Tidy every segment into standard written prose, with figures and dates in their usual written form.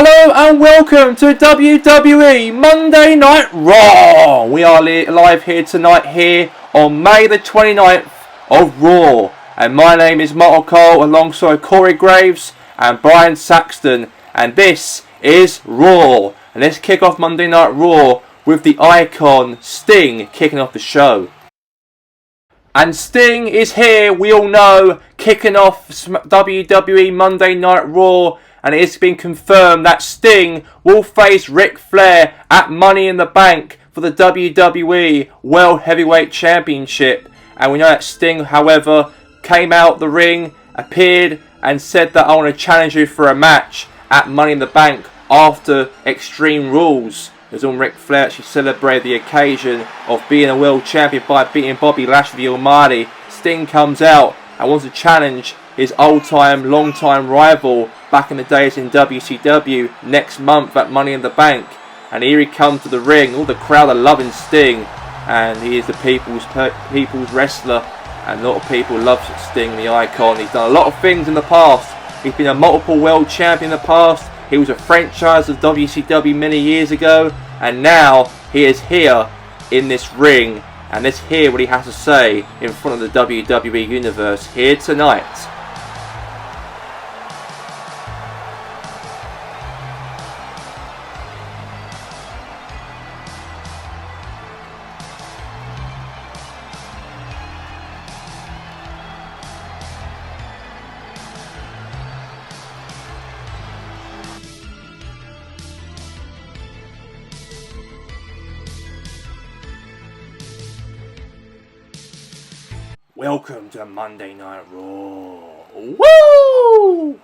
Hello and welcome to WWE Monday Night Raw. We are live here tonight here on May the 29th of Raw. And my name is Martin Cole alongside Corey Graves and Brian Saxton. And this is Raw. And let's kick off Monday Night Raw with the icon Sting kicking off the show. And Sting is here, we all know, kicking off WWE Monday Night Raw. And it has been confirmed that Sting will face Ric Flair at Money in the Bank for the WWE World Heavyweight Championship. And we know that Sting, however, came out the ring, appeared and said that I want to challenge you for a match at Money in the Bank after Extreme Rules. As on Ric Flair actually celebrated the occasion of being a world champion by beating Bobby Lashley the Almighty. Sting comes out and wants to challenge his old-time, long-time rival back in the days in WCW next month at Money in the Bank. And here he comes to the ring. All the crowd are loving Sting, and he is the people's wrestler, and a lot of people love Sting, the icon. He's done a lot of things in the past. He's been a multiple world champion in the past. He was a franchise of WCW many years ago, and now he is here in this ring, and let's hear what he has to say in front of the WWE Universe here tonight. Welcome to Monday Night Raw. Woo!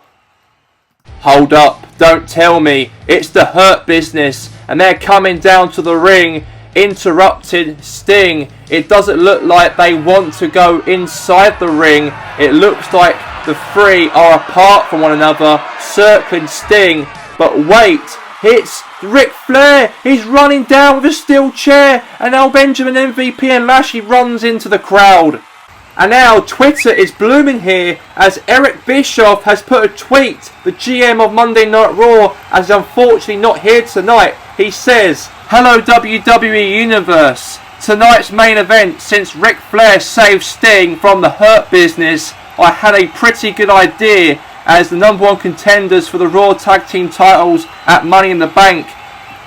Hold up, don't tell me it's the Hurt Business and they're coming down to the ring, interrupting Sting. It doesn't look like they want to go inside the ring. It looks like the three are apart from one another, circling Sting. But wait, it's Ric Flair. He's running down with a steel chair, and now Benjamin, MVP and Lashley runs into the crowd. And now Twitter is blooming here as Eric Bischoff has put a tweet. The GM of Monday Night Raw is unfortunately not here tonight. He says, "Hello WWE Universe. Tonight's main event, since Ric Flair saved Sting from the Hurt Business, I had a pretty good idea as the number one contenders for the Raw Tag Team titles at Money in the Bank,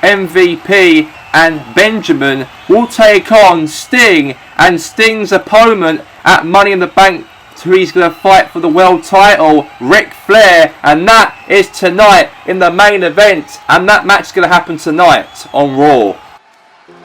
MVP and Benjamin will take on Sting, and Sting's opponent at Money in the Bank, who he's going to fight for the world title, Ric Flair, and that is tonight in the main event, and that match is going to happen tonight on Raw."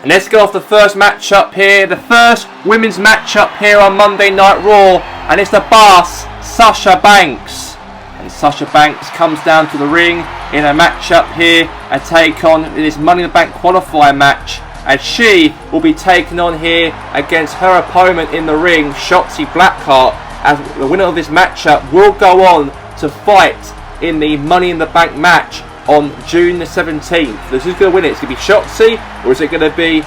And let's go off the first matchup here, the first women's matchup here on Monday Night Raw, and it's the boss, Sasha Banks. And Sasha Banks comes down to the ring in a matchup here, a take on in this Money in the Bank qualifier match, and she will be taken on here against her opponent in the ring, Shotzi Blackheart, as the winner of this matchup will go on to fight in the Money in the Bank match on June the 17th. Who's going to win it? Is it going to be Shotzi, or is it going to be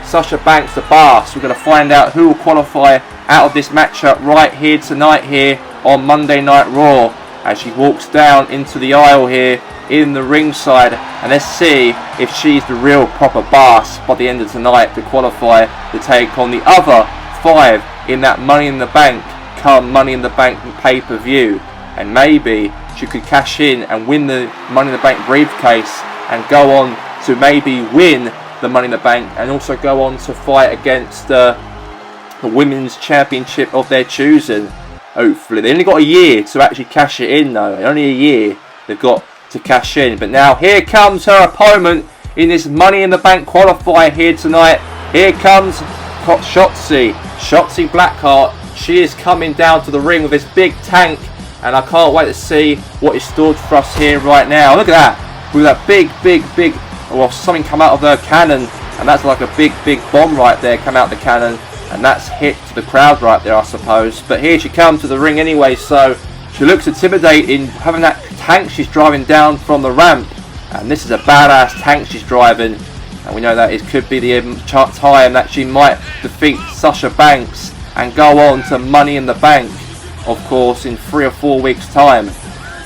Sasha Banks, the boss? We're going to find out who will qualify out of this matchup right here tonight here on Monday Night Raw, as she walks down into the aisle here in the ringside, and let's see if she's the real proper boss by the end of tonight to qualify to take on the other five in that Money in the Bank come Money in the Bank pay-per-view. And maybe she could cash in and win the Money in the Bank briefcase and go on to maybe win the Money in the Bank and also go on to fight against the women's championship of their choosing. Hopefully. They only got a year to actually cash it in though. Only a year they've got to cash in. But now here comes her opponent in this Money in the Bank qualifier here tonight. Here comes Shotzi Blackheart. She is coming down to the ring with this big tank, and I can't wait to see what is stored for us here right now. Look at that. With that big, well, something come out of her cannon, and that's like a big bomb right there come out the cannon, and that's hit to the crowd right there, I suppose. But here she comes to the ring anyway, so she looks intimidating, having that tank she's driving down from the ramp. And this is a badass tank she's driving. And we know that it could be the time that she might defeat Sasha Banks and go on to Money in the Bank, of course, in 3 or 4 weeks' time.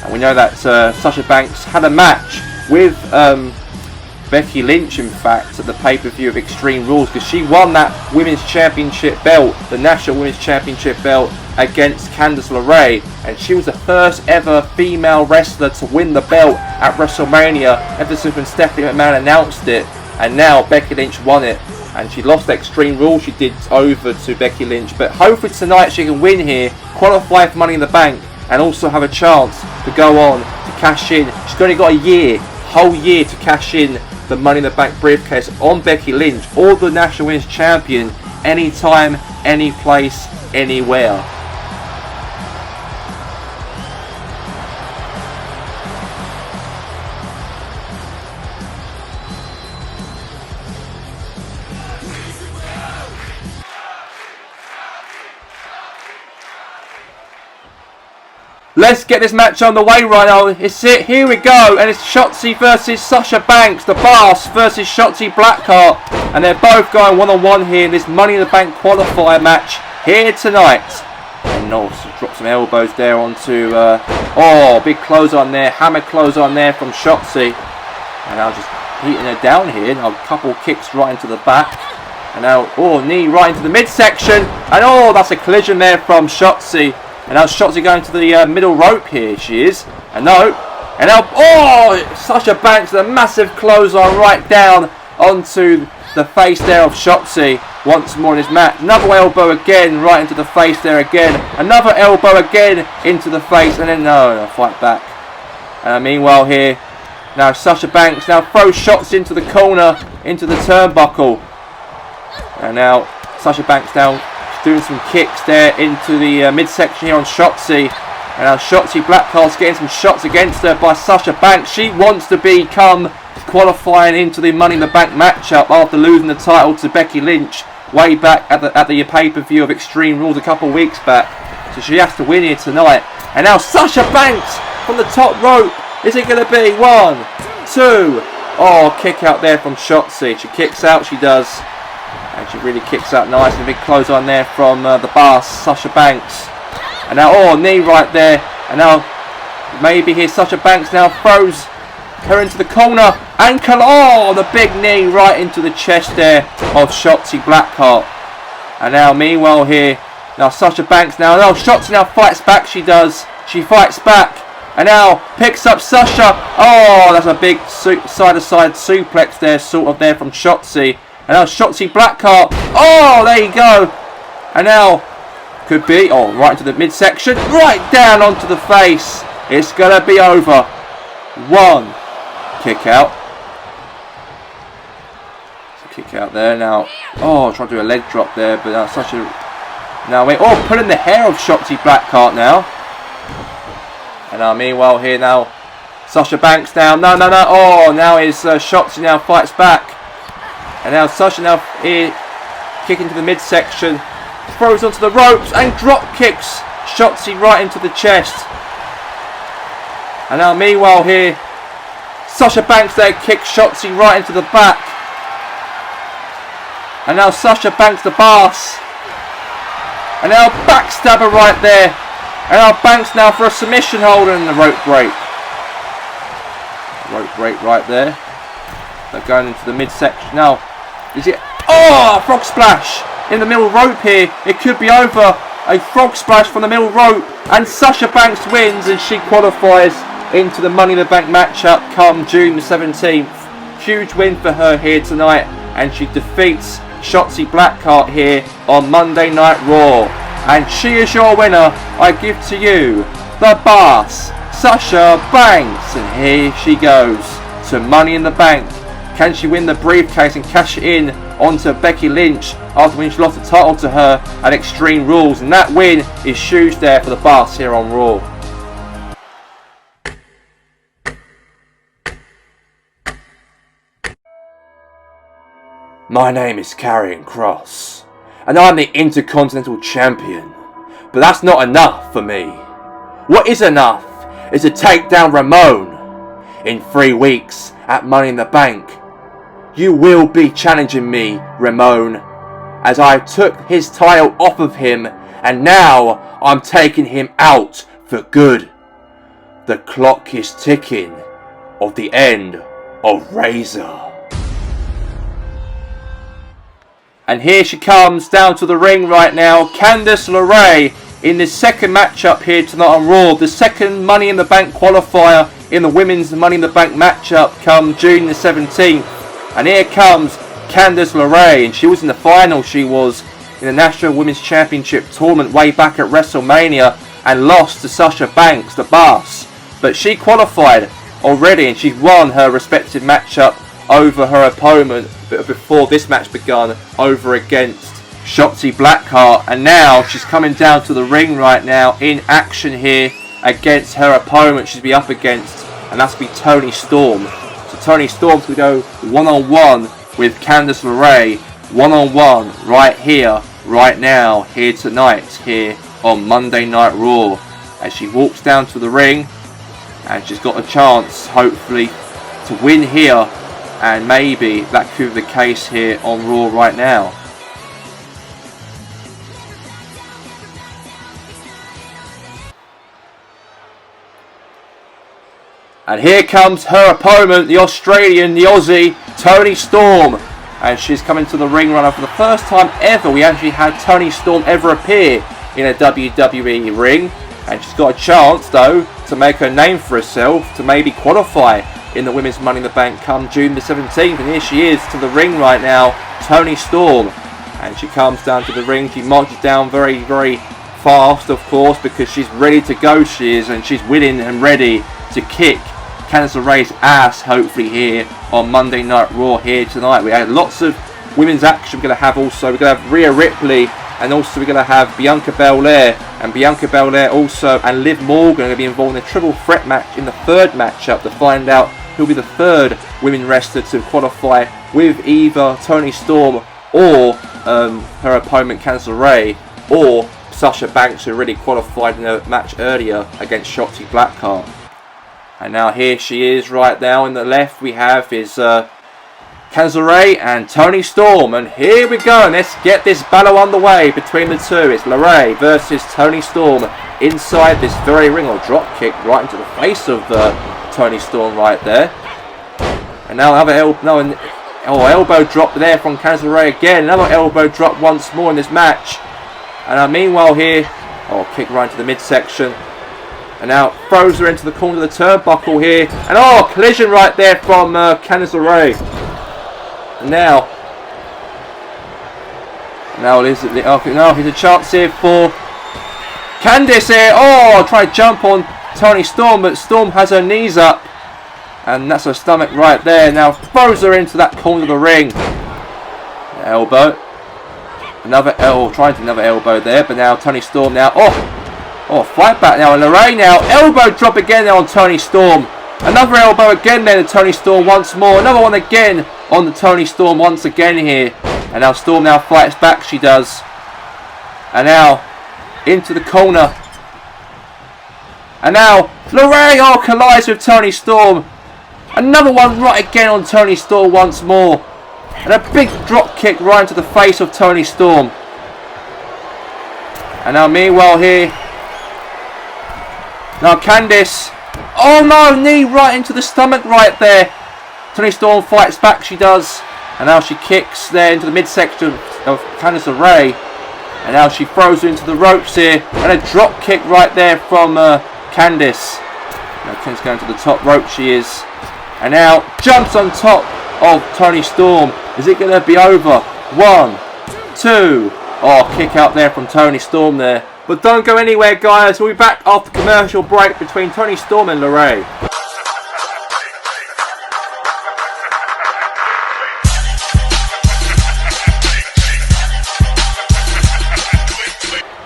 And we know that Sasha Banks had a match with Becky Lynch, in fact, at the pay-per-view of Extreme Rules, because she won that Women's Championship belt, the National Women's Championship belt, against Candice LeRae, and she was the first ever female wrestler to win the belt at WrestleMania ever since when Stephanie McMahon announced it, and now Becky Lynch won it, and she lost Extreme Rules, she did, over to Becky Lynch, but hopefully tonight she can win here, qualify for Money in the Bank, and also have a chance to go on to cash in. She's only got a whole year to cash in the Money in the Bank briefcase on Becky Lynch, or the National Women's Champion, anytime, any place, anywhere. Let's get this match on the way right now. It's it. Here we go. And it's Shotzi versus Sasha Banks. The Boss versus Shotzi Blackheart. And they're both going one-on-one here in this Money in the Bank qualifier match here tonight. And also drop some elbows there onto... big close on there. Hammer close on there from Shotzi. And now just heating her down here. Now a couple kicks right into the back. And now, knee right into the midsection. And that's a collision there from Shotzi. And now Shotzi going to the middle rope here, she is. And now, Sasha Banks with a massive clothesline right down onto the face there of Shotzi once more in this match. Another elbow again right into the face there again. Another elbow again into the face. And then, no, fight back. Meanwhile here, now Sasha Banks now throws Shotzi into the corner, into the turnbuckle. And now Sasha Banks now doing some kicks there into the midsection here on Shotzi. And now Shotzi Blackheart's getting some shots against her by Sasha Banks. She wants to become qualifying into the Money in the Bank matchup after losing the title to Becky Lynch way back at the pay-per-view of Extreme Rules a couple of weeks back. So she has to win here tonight. And now Sasha Banks from the top rope. Is it going to be 1, 2? Kick out there from Shotzi. She kicks out, she does. And she really kicks out nice. And a big close on there from the boss, Sasha Banks. And now, knee right there. And now, maybe here Sasha Banks now throws her into the corner. Ankle, the big knee right into the chest there of Shotzi Blackheart. And now, meanwhile here, now Sasha Banks now, Shotzi now fights back, she does. She fights back. And now picks up Sasha. That's a big side-to-side suplex there, sort of there from Shotzi. And now Shotzi Blackheart. There you go. And now could be right into the midsection, right down onto the face. It's gonna be over. 1 kick out. Kick out there now. Trying to do a leg drop there, but now Sasha. Now wait. Pulling the hair of Shotzi Blackheart now. And now meanwhile here now, Sasha Banks now. No. Now is Shotzi now fights back. And now Sasha now here, kicking to the midsection, throws onto the ropes and drop kicks Shotzi right into the chest. And now meanwhile here, Sasha Banks there kicks Shotzi right into the back. And now Sasha Banks the boss. And now backstabber right there. And now Banks now for a submission hold and the rope break. Rope break right there. They're going into the midsection now. Is it? Frog splash in the middle rope here. It could be over. A frog splash from the middle rope. And Sasha Banks wins and she qualifies into the Money in the Bank matchup come June the 17th. Huge win for her here tonight. And she defeats Shotzi Blackheart here on Monday Night Raw. And she is your winner. I give to you the boss, Sasha Banks. And here she goes to Money in the Bank. Can she win the briefcase and cash it in onto Becky Lynch after when she lost the title to her at Extreme Rules? And that win is huge there for the boss here on Raw. My name is Karrion Kross, and I'm the Intercontinental Champion. But that's not enough for me. What is enough is to take down Ramon. In 3 weeks at Money in the Bank, you will be challenging me, Ramon, as I took his title off of him, and now I'm taking him out for good. The clock is ticking. of the end of Razor. And here she comes down to the ring right now, Candice LeRae, in this second matchup here tonight on Raw. The second Money in the Bank qualifier in the women's Money in the Bank matchup come June the 17th. And here comes Candice LeRae, and she was in the final, she was, in the National Women's Championship tournament way back at WrestleMania, and lost to Sasha Banks, the boss. But she qualified already, and she won her respective matchup over her opponent before this match begun, over against Shotzi Blackheart. And now she's coming down to the ring right now in action here against her opponent she'll be up against, and that's going to be Toni Storm. So Toni Storm's going to go one-on-one with Candice LeRae, one-on-one right here, right now, here tonight, here on Monday Night Raw. As she walks down to the ring, and she's got a chance, hopefully, to win here, and maybe that could be the case here on Raw right now. And here comes her opponent, the Australian, the Aussie, Toni Storm. And she's coming to the ring runner for the first time ever. We actually had Toni Storm ever appear in a WWE ring. And she's got a chance, though, to make her name for herself, to maybe qualify in the Women's Money in the Bank come June the 17th. And here she is to the ring right now, Toni Storm. And she comes down to the ring. She marches down very, very fast, of course, because she's ready to go, she is. And she's willing and ready to kick Candice LeRae's ass, hopefully, here on Monday Night Raw here tonight. We had lots of women's action. We're going to have also, we're going to have Rhea Ripley, and also we're going to have Bianca Belair, and Bianca Belair also, and Liv Morgan are going to be involved in a triple threat match in the third matchup to find out who'll be the third women wrestler to qualify with either Toni Storm or her opponent Candice LeRae, or Sasha Banks, who already qualified in a match earlier against Shotzi Blackheart. And now here she is right now. In the left we have is Candice LeRae and Toni Storm. And here we go. And let's get this battle underway between the two. It's LeRae versus Toni Storm inside this very ring. Or drop kick right into the face of Toni Storm right there. And now another elbow drop there from Candice LeRae again. Another elbow drop once more in this match. And meanwhile here, kick right into the midsection. And now throws her into the corner of the turnbuckle here. And collision right there from Candice LeRae. And now here's a chance here for Candice here. Try to jump on Toni Storm, but Storm has her knees up. And that's her stomach right there. Now throws her into that corner of the ring. Elbow. Trying to do another elbow there, but now Toni Storm now. Fight back now, and LeRae now, elbow drop again there on Toni Storm. Another elbow again there to Toni Storm once more. Another one again on the Toni Storm once again here. And now Storm now fights back, she does. And now, into the corner. And now, LeRae collides with Toni Storm. Another one right again on Toni Storm once more. And a big drop kick right into the face of Toni Storm. And now meanwhile here, now Candice, knee right into the stomach right there. Toni Storm fights back, she does. And now she kicks there into the midsection of Candice LeRae. And now she throws her into the ropes here. And a drop kick right there from Candice. Now Candice going to the top rope, she is. And now jumps on top of Toni Storm. Is it going to be over? 1, 2. Kick out there from Toni Storm there. But don't go anywhere, guys. We'll be back after commercial break between Toni Storm and LeRae.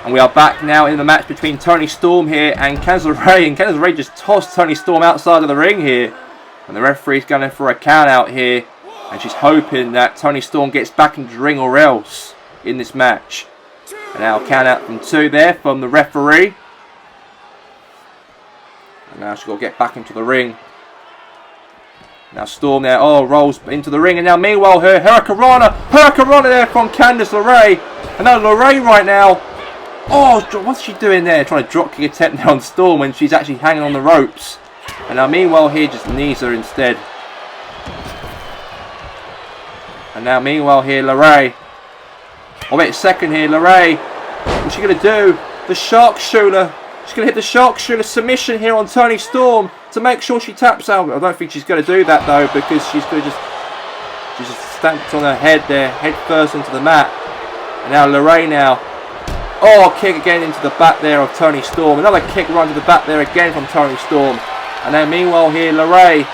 And we are back now in the match between Toni Storm here and Candice LeRae. And Candice LeRae just tossed Toni Storm outside of the ring here. And the referee's going for a count out here. And she's hoping that Toni Storm gets back into the ring or else in this match. And now count out from 2 there from the referee. And now she's got to get back into the ring. Now Storm there, rolls into the ring. And now meanwhile her Hurricanrana there from Candice LeRae. And now LeRae right now. What's she doing there? Trying to drop kick attempt there on Storm when she's actually hanging on the ropes. And now meanwhile here just knees her instead. And now meanwhile here LeRae. Oh wait a second here, LeRae. What's she going to do? The sharpshooter. She's going to hit the sharpshooter submission here on Toni Storm to make sure she taps out. I don't think she's going to do that though, because she's going to just stamped on her head there, head first onto the mat. And now LeRae now. Oh, kick again into the back there of Toni Storm. Another kick right to the back there again from Toni Storm. And then meanwhile here, LeRae.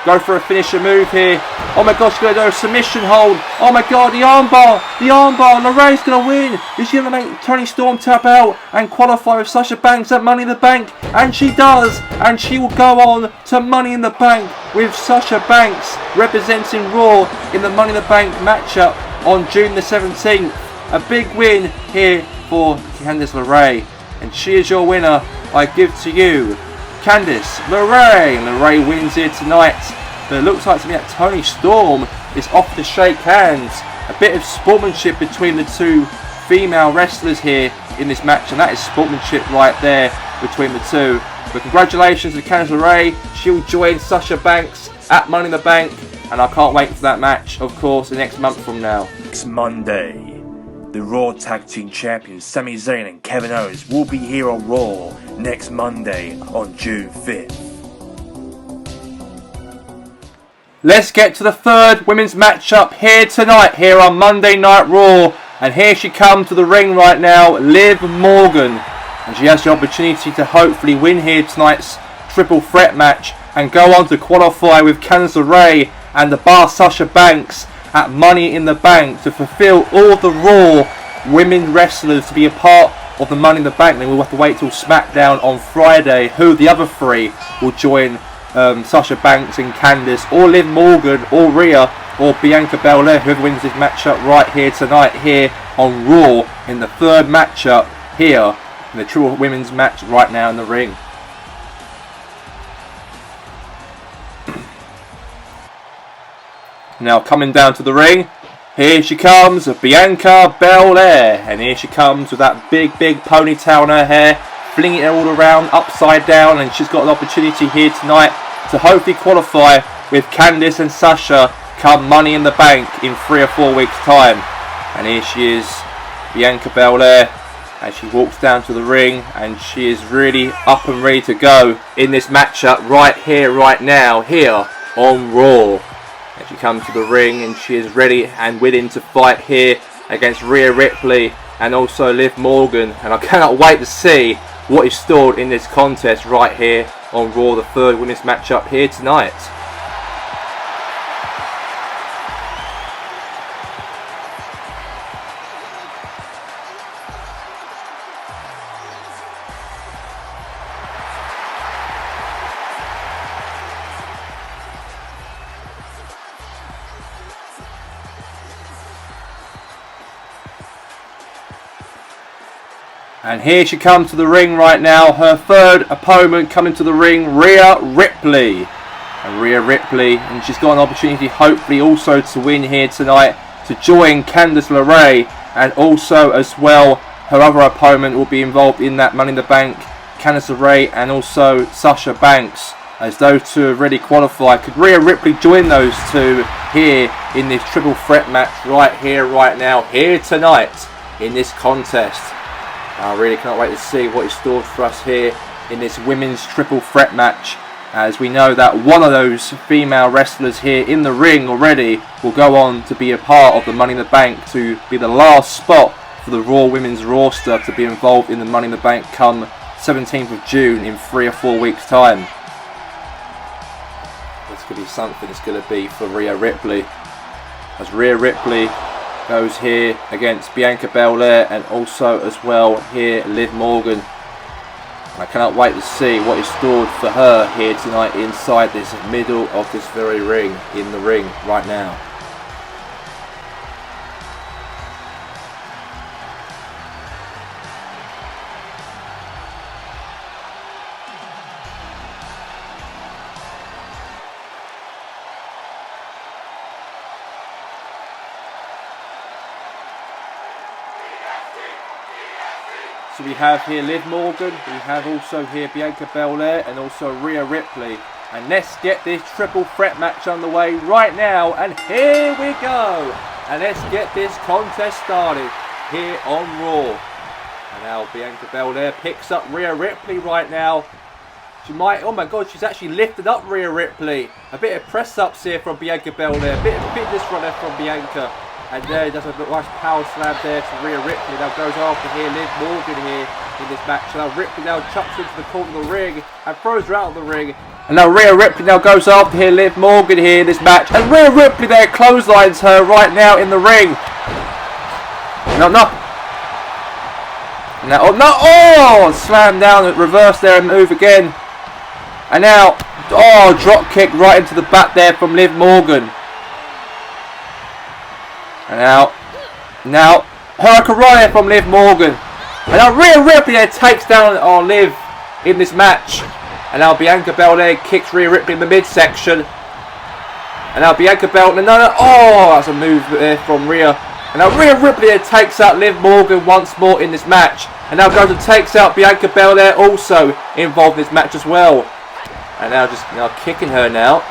Go for a finisher move here. Oh my gosh, she's going to do a submission hold. Oh my god, the armbar. The armbar. LeRae's going to win. Is she going to make Toni Storm tap out and qualify with Sasha Banks at Money in the Bank? And she does. And she will go on to Money in the Bank with Sasha Banks representing Raw in the Money in the Bank matchup on June the 17th. A big win here for Candice LeRae. And she is your winner. I give to you Candice LeRae. And LeRae wins here tonight. But it looks like to me that Toni Storm is off to shake hands. A bit of sportsmanship between the two female wrestlers here in this match. And that is sportsmanship right there between the two. But congratulations to Candice LeRae. She'll join Sasha Banks at Money in the Bank. And I can't wait for that match, of course, the next month from now. Next Monday, the Raw Tag Team Champions Sami Zayn and Kevin Owens will be here on Raw next Monday on June 5th. Let's get to the third women's matchup here tonight, here on Monday Night Raw. And here she comes to the ring right now, Liv Morgan. And she has the opportunity to hopefully win here tonight's triple threat match and go on to qualify with Candice LeRae and the Bar Sasha Banks at Money in the Bank to fulfill all of the Raw women wrestlers to be a part of the Money in the Bank. Then we'll have to wait till SmackDown on Friday who the other three will join Sasha Banks and Candice, or Liv Morgan, or Rhea, or Bianca Belair, whoever wins this matchup right here tonight here on Raw in the third matchup here in the triple women's match right now in the ring. Now coming down to the ring, here she comes, Bianca Belair, and here she comes with that big ponytail in her hair, flinging it all around upside down, and she's got an opportunity here tonight to hopefully qualify with Candice and Sasha come Money in the Bank in 3 or 4 weeks time. And here she is, Bianca Belair, as she walks down to the ring, and she is really up and ready to go in this matchup right here, right now, here on Raw. And she comes to the ring and she is ready and willing to fight here against Rhea Ripley and also Liv Morgan. And I cannot wait to see what is stored in this contest right here on Raw, the third women's matchup here tonight. And here she comes to the ring right now. Her third opponent coming to the ring, Rhea Ripley. And Rhea Ripley, and she's got an opportunity hopefully also to win here tonight to join Candice LeRae. And also as well, her other opponent will be involved in that Money in the Bank, Candice LeRae and also Sasha Banks. As those two have already qualified. Could Rhea Ripley join those two here in this triple threat match right here, right now, here tonight in this contest? I really cannot wait to see what is stored for us here in this women's triple threat match, as we know that one of those female wrestlers here in the ring already will go on to be a part of the Money in the Bank, to be the last spot for the Raw women's roster to be involved in the Money in the Bank come 17th of June in 3 or 4 weeks time. It's going to be something. It's going to be for Rhea Ripley, as Rhea Ripley goes here against Bianca Belair and also as well here Liv Morgan. I cannot wait to see what is stored for her here tonight inside this middle of this very ring, in the ring right now. So we have here Liv Morgan, we have also here Bianca Belair and also Rhea Ripley. And let's get this triple threat match underway right now. And here we go. And let's get this contest started here on Raw. And now Bianca Belair picks up Rhea Ripley right now. She might, oh my god, she's actually lifted up Rhea Ripley. A bit of press ups here from Bianca Belair. A bit of fitness right there from Bianca. And there does a nice power slam there to Rhea Ripley. Now goes after here Liv Morgan here in this match. Now Ripley now chucks into the corner of the ring and throws her out of the ring. And now Rhea Ripley now goes after here Liv Morgan here in this match. And Rhea Ripley there clotheslines her right now in the ring. No. Now, oh no! Oh! Slam down, reverse there and move again. And now, oh, drop kick right into the back there from Liv Morgan. And now, Hurricane from Liv Morgan. And now Rhea Ripley there takes down Liv in this match. And now Bianca Belair kicks Rhea Ripley in the midsection. And now Bianca Belair, no, oh, that's a move there from Rhea. And now Rhea Ripley there takes out Liv Morgan once more in this match. And now goes and takes out Bianca Belair also involved in this match as well. And now just kicking her now.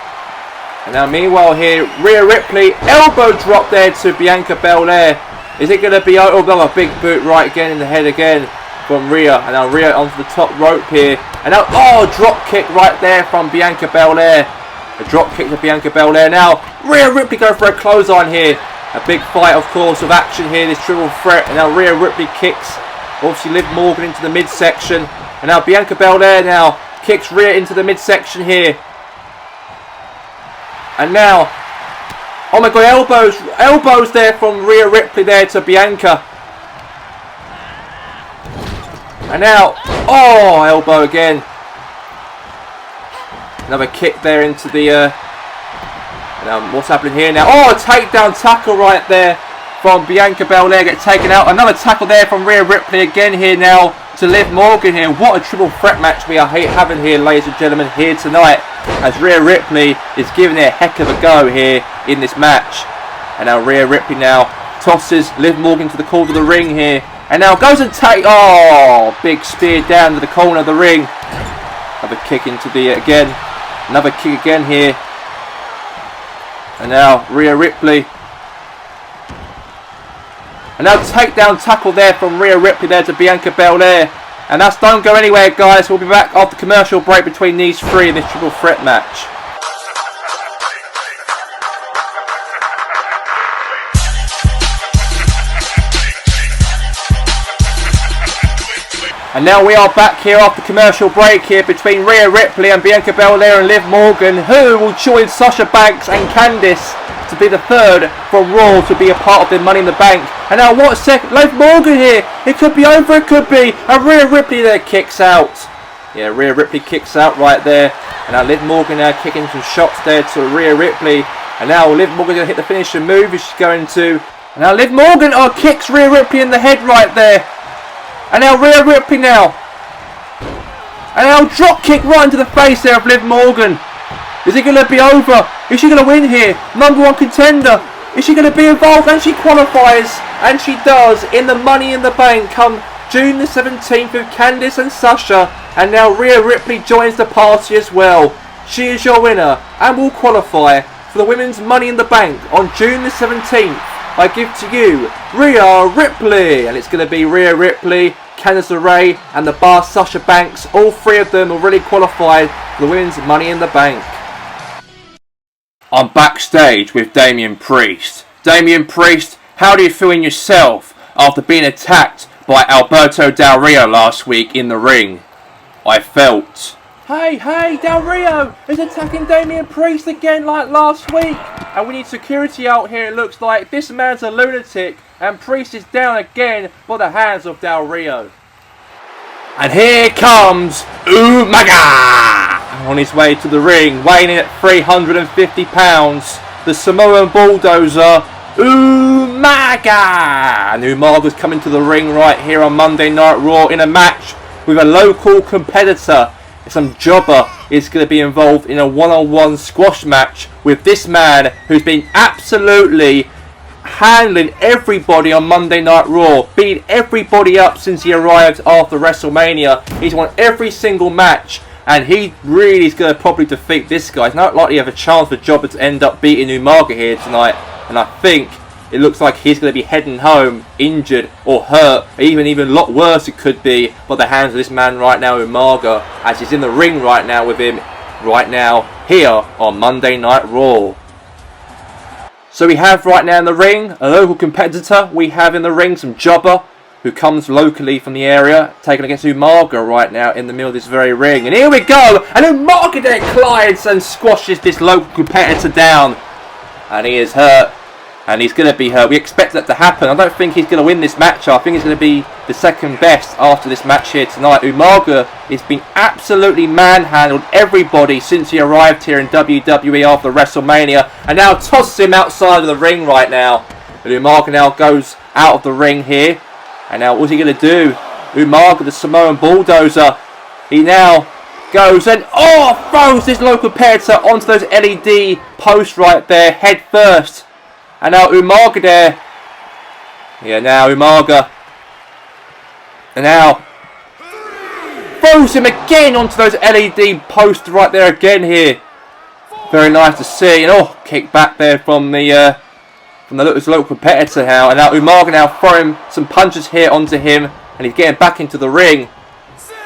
And now meanwhile here, Rhea Ripley, elbow drop there to Bianca Belair. Is it going to be, oh no, a big boot right again in the head again from Rhea. And now Rhea onto the top rope here. And now, oh, drop kick right there from Bianca Belair. A drop kick to Bianca Belair. Now, Rhea Ripley going for a clothesline here. A big fight, of course, of action here, this triple threat. And now Rhea Ripley kicks, obviously, Liv Morgan into the midsection. And now Bianca Belair now kicks Rhea into the midsection here. And now, oh my god, elbows there from Rhea Ripley there to Bianca. And now, oh, elbow again. Another kick there into the, now what's happening here now? Oh, a takedown tackle right there from Bianca Belair, get taken out. Another tackle there from Rhea Ripley again here now to Liv Morgan here. What a triple threat match we are having here, ladies and gentlemen, here tonight. As Rhea Ripley is giving it a heck of a go here in this match. And now Rhea Ripley now tosses Liv Morgan to the corner of the ring here. And now goes and oh, big spear down to the corner of the ring. Another kick into the, again. Another kick again here. And now Rhea Ripley. And now takedown tackle there from Rhea Ripley there to Bianca Belair. And that's don't go anywhere, guys. We'll be back after the commercial break between these three in this triple threat match. And now we are back here after commercial break here between Rhea Ripley and Bianca Belair and Liv Morgan, who will join Sasha Banks and Candice to be the third from Raw to be a part of the Money in the Bank. And now what a second, Liv Morgan here, it could be over, it could be, and Rhea Ripley there kicks out. Yeah, Rhea Ripley kicks out right there. And now Liv Morgan now kicking some shots there to Rhea Ripley. And now Liv Morgan going to hit the finishing move as she's going to. And now Liv Morgan kicks Rhea Ripley in the head right there. And now Rhea Ripley now. And now drop kick right into the face there of Liv Morgan. Is it going to be over? Is she going to win here? Number one contender. Is she going to be involved? And she qualifies. And she does in the Money in the Bank come June the 17th with Candice and Sasha. And now Rhea Ripley joins the party as well. She is your winner and will qualify for the Women's Money in the Bank on June the 17th. I give to you Rhea Ripley. And it's going to be Rhea Ripley, Candice LeRae and the bar Sasha Banks. All three of them already qualified for the Women's Money in the Bank. I'm backstage with Damian Priest. Damian Priest, how do you feel in yourself after being attacked by Alberto Del Rio last week in the ring? I felt... Hey, Del Rio is attacking Damian Priest again like last week. And we need security out here, it looks like. This man's a lunatic. And Priest is down again by the hands of Del Rio. And here comes Umaga on his way to the ring, weighing in at 350 pounds. The Samoan Bulldozer, Umaga. And Umaga's coming to the ring right here on Monday Night Raw in a match with a local competitor. Some jobber is going to be involved in a one-on-one squash match with this man who's been absolutely handling everybody on Monday Night Raw, beating everybody up since he arrived after WrestleMania. He's won every single match, and he really is going to probably defeat this guy. It's not likely to have a chance for Jobber to end up beating Umaga here tonight, and I think it looks like he's going to be heading home injured or hurt, or even a lot worse it could be, by the hands of this man right now, Umaga, as he's in the ring right now with him right now here on Monday Night Raw. So we have right now in the ring a local competitor. We have in the ring some Jobber, who comes locally from the area, taking against Umaga right now in the middle of this very ring. And here we go! And Umaga there glides and squashes this local competitor down. And he is hurt. And he's going to be hurt. We expect that to happen. I don't think he's going to win this match. I think he's going to be the second best after this match here tonight. Umaga has been absolutely manhandled everybody since he arrived here in WWE after WrestleMania. And now tosses him outside of the ring right now. But Umaga now goes out of the ring here. And now what's he going to do? Umaga, the Samoan Bulldozer. He now goes and throws this local competitor onto those LED posts right there, head first. And now Umaga there. Yeah, now Umaga. And now throws him again onto those LED posts right there again here. Very nice to see. And kick back there from the local competitor now. And now Umaga now throwing some punches here onto him. And he's getting back into the ring.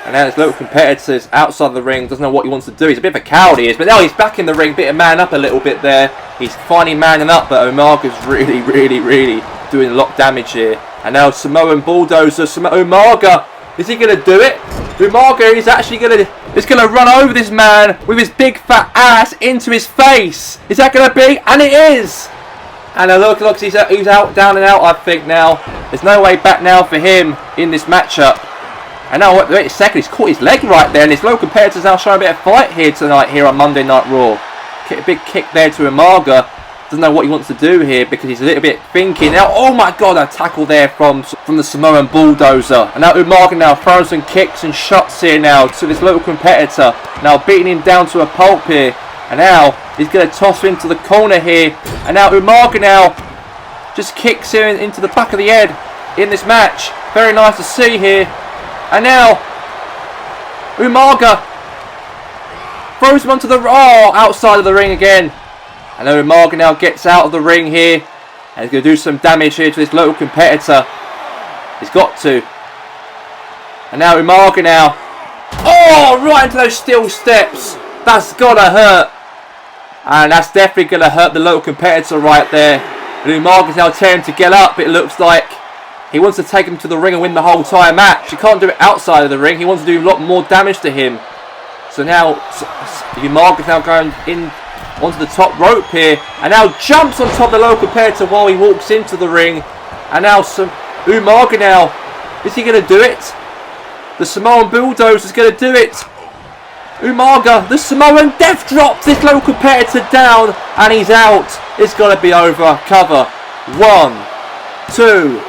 And now this local competitor is outside the ring, doesn't know what he wants to do. He's a bit of a coward, he is. But now he's back in the ring, bit of man up a little bit there. He's finally manning up, but Umaga's really doing a lot of damage here. And now Samoan Bulldozer, Umaga, is he going to do it? Umaga is actually going to run over this man with his big fat ass into his face. Is that going to be? And it is! And look, he's out, down and out, I think now. There's no way back now for him in this matchup. And now, wait a second, he's caught his leg right there, and his local competitor's now showing a bit of fight here tonight, here on Monday Night Raw. A big kick there to Umaga. Doesn't know what he wants to do here, because he's a little bit thinking. Now, oh my god, a tackle there from the Samoan Bulldozer. And now Umaga now throwing some kicks and shots here now to this local competitor. Now beating him down to a pulp here. And now he's going to toss him into the corner here. And now Umaga now just kicks him into the back of the head in this match. Very nice to see here. And now Umaga throws him onto the outside of the ring again. And now Umaga now gets out of the ring here, and he's going to do some damage here to this local competitor. He's got to. And now Umaga now, right into those steel steps. That's gotta hurt, and that's definitely going to hurt the local competitor right there. And Umaga's now tearing to get up. It looks like he wants to take him to the ring and win the whole entire match. He can't do it outside of the ring. He wants to do a lot more damage to him. So now Umaga's now going in onto the top rope here, and now jumps on top of the local competitor while he walks into the ring. And now Umaga now, is he going to do it? The Samoan Bulldozer is going to do it. Umaga, the Samoan Death drops this local competitor down, and he's out. It's going to be over. Cover. 1, 2,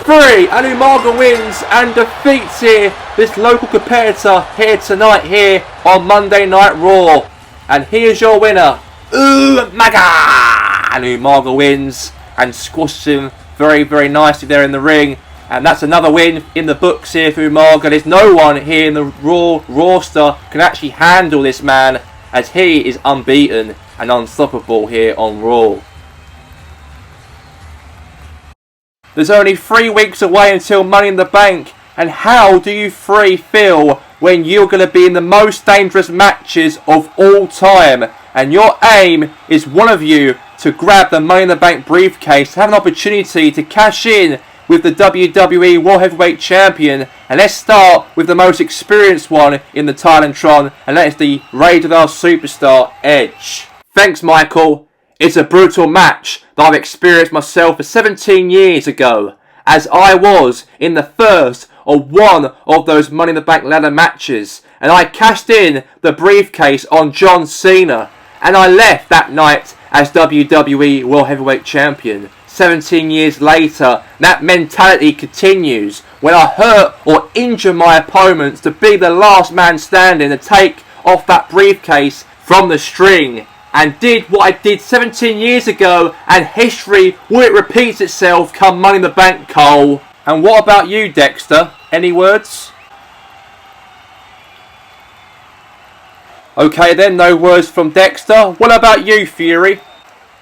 3, and Umaga wins and defeats here this local competitor here tonight here on Monday Night Raw. And here's your winner, Umaga! And Umaga wins and squashes him very nicely there in the ring. And that's another win in the books here for Umaga. There's no one here in the Raw roster can actually handle this man, as he is unbeaten and unstoppable here on Raw. There's only 3 weeks away until Money in the Bank, and how do you three feel when you're going to be in the most dangerous matches of all time, and your aim is one of you to grab the Money in the Bank briefcase, have an opportunity to cash in with the WWE World Heavyweight Champion? And let's start with the most experienced one in the Titantron, and that is the Rated R Superstar, Edge. Thanks, Michael. It's a brutal match that I've experienced myself 17 years ago, as I was in the first of one of those Money in the Bank ladder matches, and I cashed in the briefcase on John Cena, and I left that night as WWE World Heavyweight Champion. 17 years later, that mentality continues when I hurt or injure my opponents to be the last man standing to take off that briefcase from the string. and did what I did 17 years ago, and history, will it repeat itself come Money in the Bank, Cole? And what about you, Dexter? Any words? Okay then, no words from Dexter. What about you, Fury?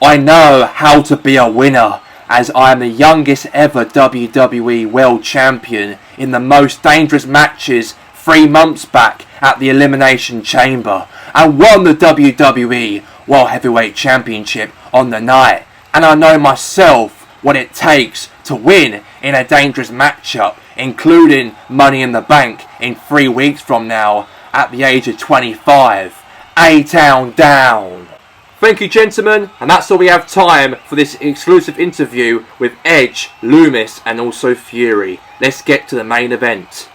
I know how to be a winner, as I am the youngest ever WWE World Champion in the most dangerous matches 3 months back at the Elimination Chamber, and won the WWE World Heavyweight Championship on the night. And I know myself what it takes to win in a dangerous matchup, including Money in the Bank in 3 weeks from now at the age of 25. A-Town down. Thank you, gentlemen, and that's all we have time for this exclusive interview with Edge, Loomis, and also Fury. Let's get to the main event.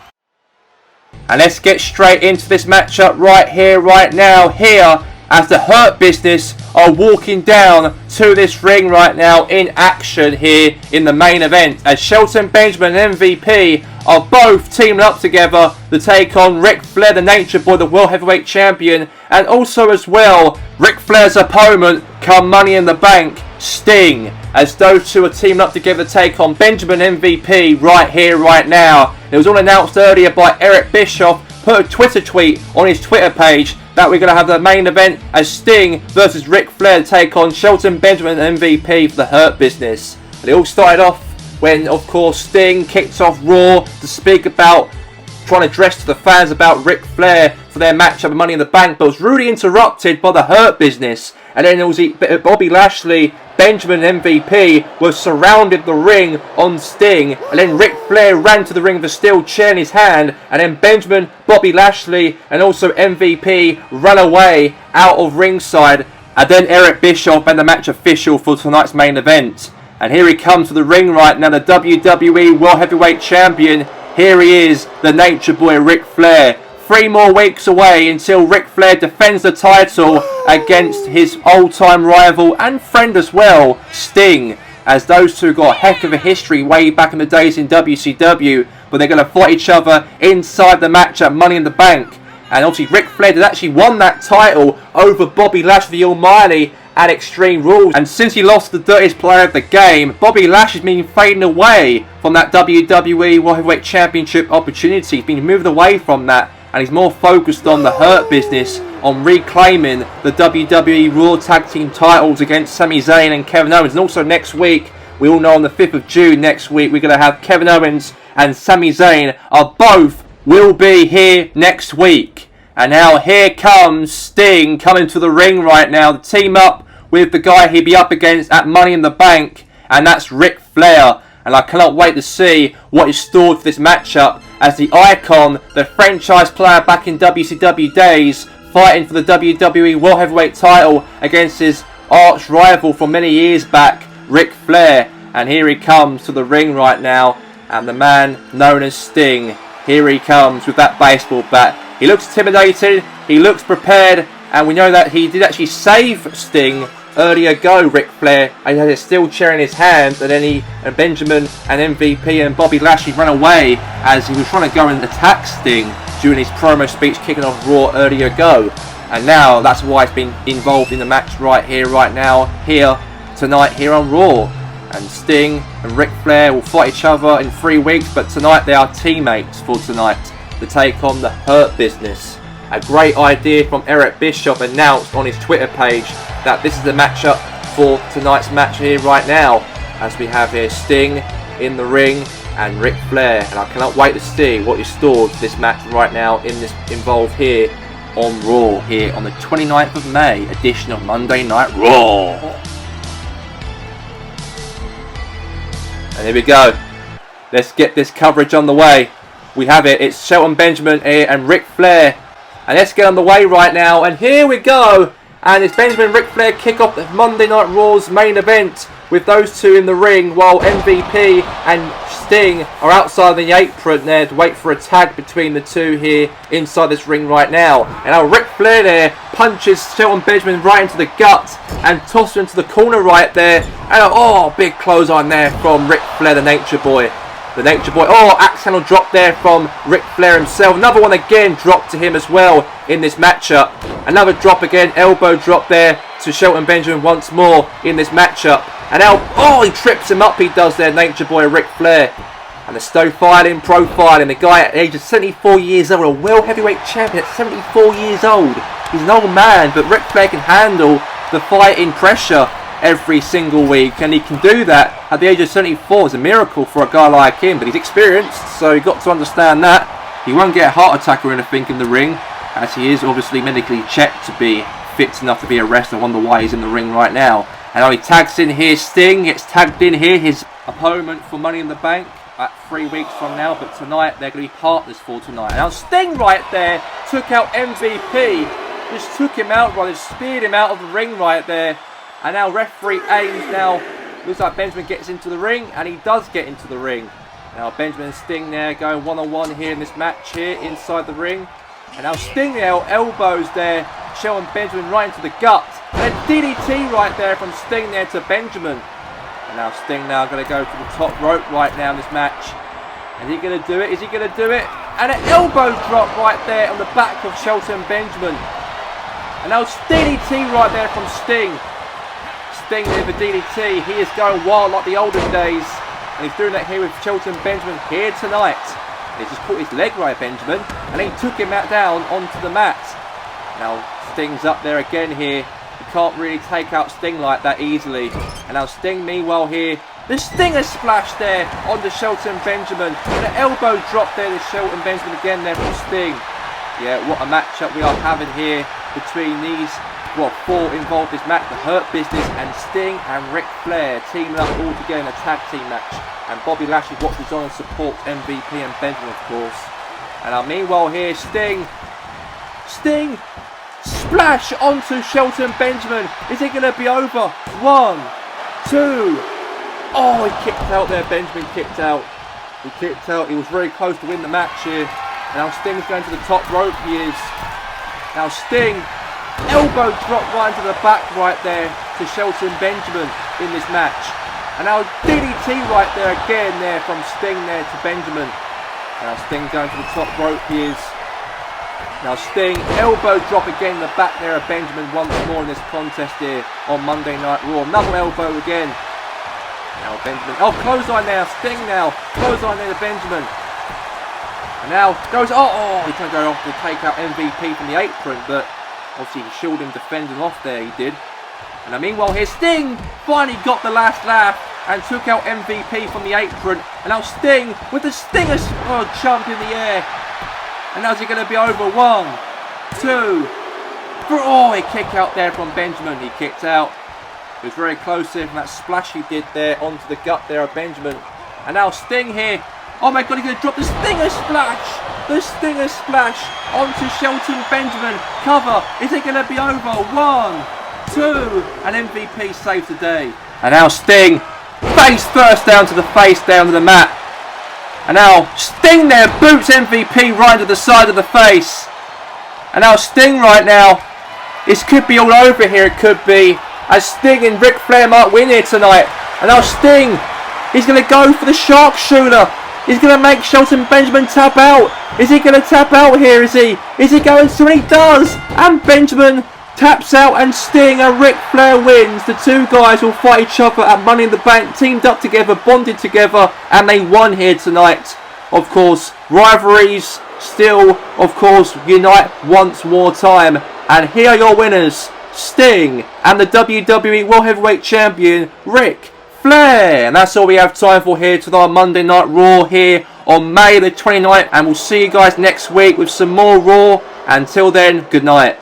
And let's get straight into this matchup right here, right now, here, as the Hurt Business are walking down to this ring right now in action here in the main event, as Shelton Benjamin and MVP are both teaming up together to take on Ric Flair, the Nature Boy, the World Heavyweight Champion, and also as well Ric Flair's opponent come Money in the Bank, Sting, as those two are teaming up together to take on Benjamin MVP right here, right now. It was all announced earlier by Eric Bischoff, put a Twitter tweet on his Twitter page that we're going to have the main event as Sting versus Ric Flair to take on Shelton Benjamin and MVP for the Hurt Business. And it all started off when, of course, Sting kicked off Raw to speak about trying to address to the fans about Ric Flair for their matchup of Money in the Bank, but was rudely interrupted by the Hurt Business. And then it was Bobby Lashley, Benjamin MVP was surrounded the ring on Sting, and then Ric Flair ran to the ring with a steel chair in his hand, and then Benjamin, Bobby Lashley and also MVP ran away out of ringside. And then Eric Bischoff made the match official for tonight's main event. And here he comes to the ring right now, the WWE World Heavyweight Champion. Here he is, the Nature Boy Ric Flair. 3 more weeks away until Ric Flair defends the title against his old-time rival and friend as well, Sting, as those two got a heck of a history way back in the days in WCW, but they're going to fight each other inside the match at Money in the Bank. And obviously Ric Flair had actually won that title over Bobby Lashley the Almighty at Extreme Rules, and since he lost the dirtiest player of the game, Bobby Lashley's been fading away from that WWE World Heavyweight Championship opportunity. He's been moved away from that, and he's more focused on the Hurt Business, on reclaiming the WWE Raw Tag Team titles against Sami Zayn and Kevin Owens. And also next week, we all know on the 5th of June next week, we're going to have Kevin Owens and Sami Zayn are both will be here next week. And now here comes Sting coming to the ring right now to team up with the guy he'd be up against at Money in the Bank, and that's Ric Flair. And I cannot wait to see what is stored for this matchup, as the Icon, the franchise player back in WCW days, fighting for the WWE World Heavyweight title against his arch rival from many years back, Ric Flair. And here he comes to the ring right now, and the man known as Sting, here he comes with that baseball bat. He looks intimidated, he looks prepared, and we know that he did actually save Sting earlier ago, Ric Flair. He had a steel chair in his hands, and then Benjamin and MVP and Bobby Lashley ran away as he was trying to go and attack Sting during his promo speech kicking off Raw earlier ago. And now that's why he's been involved in the match right here, right now, here, tonight, here on Raw. And Sting and Ric Flair will fight each other in 3 weeks, but tonight they are teammates for tonight to take on the Hurt Business. A great idea from Eric Bischoff announced on his Twitter page that this is the matchup for tonight's match here right now, as we have here Sting in the ring and Ric Flair, and I cannot wait to see what is stored for this match right now in this involved here on Raw, here on the 29th of May edition of Monday Night Raw. And here we go. Let's get this coverage on the way. We have it. It's Shelton Benjamin here and Ric Flair. And let's get on the way right now. And here we go. And it's Benjamin and Ric Flair kick off the Monday Night Raw's main event with those two in the ring, while MVP and Sting are outside the apron there to wait for a tag between the two here inside this ring right now. And now Ric Flair there punches Shelton Benjamin right into the gut and tosses him into the corner right there. And big clothesline there from Ric Flair, the Nature Boy. The Nature Boy. Axe handle drop there from Ric Flair himself. Another one again dropped to him as well in this matchup. Another drop again. Elbow drop there to Shelton Benjamin once more in this matchup. And now, oh, he trips him up, he does there, Nature Boy Ric Flair. And the profiling, the guy at the age of 74 years old, a world heavyweight champion at 74 years old. He's an old man, but Ric Flair can handle the fighting pressure every single week, and he can do that at the age of 74. It's a miracle for a guy like him, but he's experienced, so you've got to understand that. He won't get a heart attack or anything in the ring, as he is obviously medically checked to be fit enough to be a wrestler. I wonder why he's in the ring right now. And now he tags in here, Sting gets tagged in here, his opponent for Money in the Bank at 3 weeks from now, but tonight they're going to be partners for tonight. Now Sting right there took out MVP, just took him out, right, just speared him out of the ring right there. And now referee Ames now, looks like Benjamin gets into the ring, and he does get into the ring. Now Benjamin and Sting there going one-on-one here in this match here inside the ring. And now Sting there, elbows there, showing Benjamin right into the gut. And a DDT right there from Sting there to Benjamin. And now Sting now going to go to the top rope right now in this match. Is he going to do it? Is he going to do it? And an elbow drop right there on the back of Shelton Benjamin. And now DDT right there from Sting. Sting with the DDT. He is going wild like the olden days. And he's doing that here with Shelton Benjamin here tonight. And he's just caught his leg right, Benjamin. And he took him down onto the mat. Now Sting's up there again here. You can't really take out Sting like that easily. And now Sting meanwhile here. The Stinger splash there onto Shelton Benjamin. And an elbow drop there to Shelton Benjamin again there from Sting. Yeah, what a matchup we are having here between these four involved in this match. The Hurt Business and Sting and Ric Flair teaming up all together in a tag team match. And Bobby Lashley watches on and supports MVP and Benjamin, of course. And meanwhile here, Sting splash onto Shelton Benjamin. Is it going to be over? 1, 2. Oh, he kicked out there. Benjamin kicked out. He kicked out. He was very close to win the match here. And now Sting's going to the top rope. He is. Now Sting, elbow drop right into the back right there to Shelton Benjamin in this match. And now DDT right there again there from Sting there to Benjamin. Now Sting going to the top rope. He is. Now Sting, elbow drop again in the back there of Benjamin once more in this contest here on Monday Night Raw. Another elbow again. Now Benjamin, oh, clothesline now, Sting now, clothesline there to Benjamin. And now goes, he can't go off to take out MVP from the apron, but obviously he shielded him defending off there, he did. And meanwhile here, Sting finally got the last laugh and took out MVP from the apron. And now Sting with the Stinger jump in the air. And now is it going to be over? 1, 2, 3. Oh, he kicked out there from Benjamin. He kicked out. It was very close there from that splash he did there onto the gut there of Benjamin. And now Sting here. Oh my God, he's going to drop the Stinger splash. The Stinger splash onto Shelton Benjamin. Cover. Is it going to be over? 1, 2. And MVP saved the day. And now Sting. Face first down to the face, down to the mat. And now Sting there boots MVP right to the side of the face. And now Sting right now. This could be all over here, it could be. As Sting and Ric Flair might win here tonight. And now Sting, he's going to go for the sharpshooter. He's going to make Shelton Benjamin tap out. Is he going to tap out here, is he? Is he going to? And he does. And Benjamin taps out and Sting and Ric Flair wins. The two guys will fight each other at Money in the Bank. Teamed up together, bonded together. And they won here tonight. Of course, rivalries still, of course, unite once more time. And here are your winners. Sting and the WWE World Heavyweight Champion Ric Flair. And that's all we have time for here tonight on Monday Night Raw here on May the 29th. And we'll see you guys next week with some more Raw. Until then, good night.